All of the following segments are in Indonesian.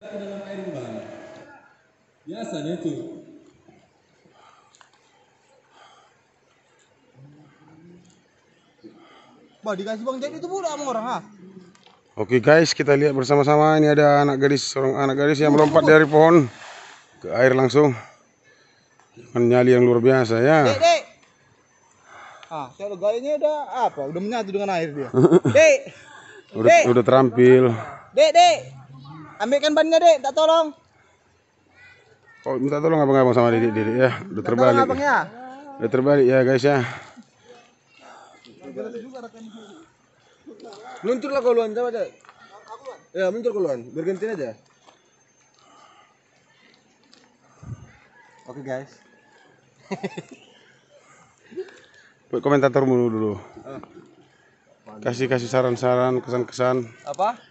Ke dalam air bang. Biasanya itu. Bah, dikasih Bang Jack itu pula sama orang, ha? Oke guys, kita lihat bersama-sama. Ini ada seorang anak gadis yang melompat dari pohon ke air langsung. Dengan nyali yang luar biasa ya. Dek. Ah, kalau gayanya udah apa? Udah menyatu dengan air dia. Dek. Udah terampil. Dek. Ambilkan bannya, Dek. Tak tolong. Oh, minta tolong abang-abang sama Dede ya. Udah terbalik. Tolong, Abang, ya. Udah terbalik ya guys ya. Luncurlah koluan, coba, Dek. Ya, muncul koluan. Bergantian aja. Oke, guys. Buat komentatormu dulu. Kasih saran-saran, kesan-kesan. Apa?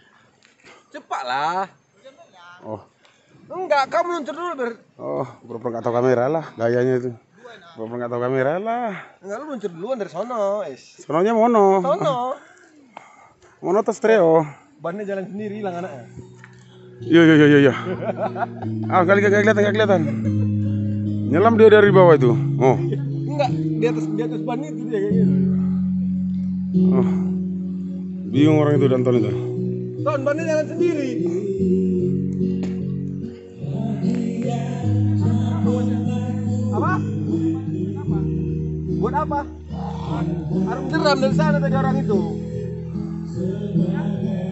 Cepatlah. Oh, Enggak, kamu luncur dulu pura-pura nggak tahu kamera lah, gayanya itu. Pura-pura nggak tahu kamera lah. Enggak, lu luncur duluan dari sono, Sononya mono. Mono atau stereo? Bannya jalan sendiri, hilang anaknya. Iya. Ah, kali nggak kelihatan. Nyelam dia dari bawah itu. Oh. Enggak, di atas ban itu dia kayak gitu. Oh. Bingung orang itu dan Ton itu. Ton, bannya jalan sendiri. Apa? Buat apa? Harus jeram dari sana tadi orang itu.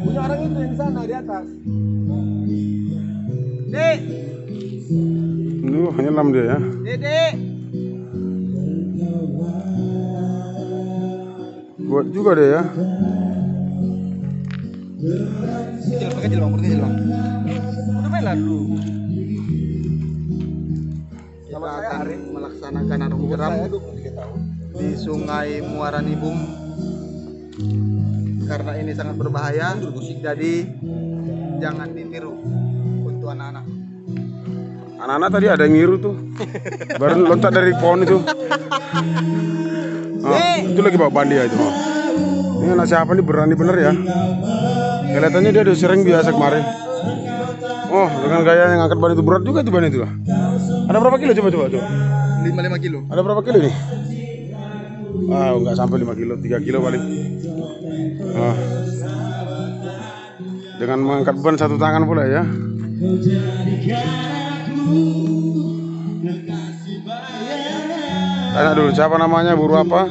Punya orang itu yang di sana di atas. Dek, Nyelam dia ya. Dek. Kuat juga dia ya. Kecil bang. Udah main lah dulu. Kita akan melaksanakan arung jeram di Sungai Muara Nibung karena ini sangat berbahaya, jadi jangan ditiru untuk anak-anak. Anak-anak tadi ada yang ngiru tuh. Baru loncat dari pohon itu. Oh, itu lagi bawa bandia itu. Oh. Ini anak siapa nih, berani bener ya. Kelihatannya dia udah sering biasa kemarin. Oh, dengan gaya yang angkat ban itu berat juga tuh ban itu. Ada berapa kilo coba? 5 kilo. Ada berapa kilo nih? Nggak sampai 5 kilo, 3 kilo paling. Dengan mengangkat ban satu tangan pula ya. Tanya dulu siapa namanya, buru apa,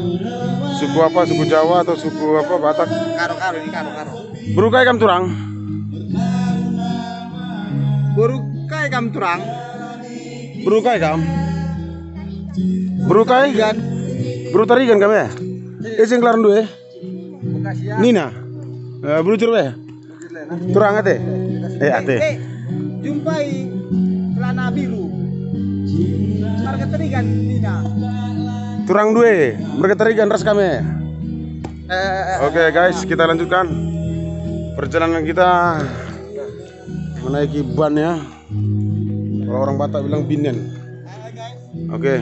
suku Jawa atau suku apa, Batak? Karo. Berukai kam turang. Berukai. Buru tarigan kami ya. Sing kelaran duwe. Nina. Buru curwe. Turang ate. Ate. Jumpai celana biru. Harga terigan Nina. Turang duwe. Mereka tarigan ras kami. Oke guys, kita lanjutkan perjalanan kita menaiki ban ya. Kalau orang Batak bilang binen. Oke.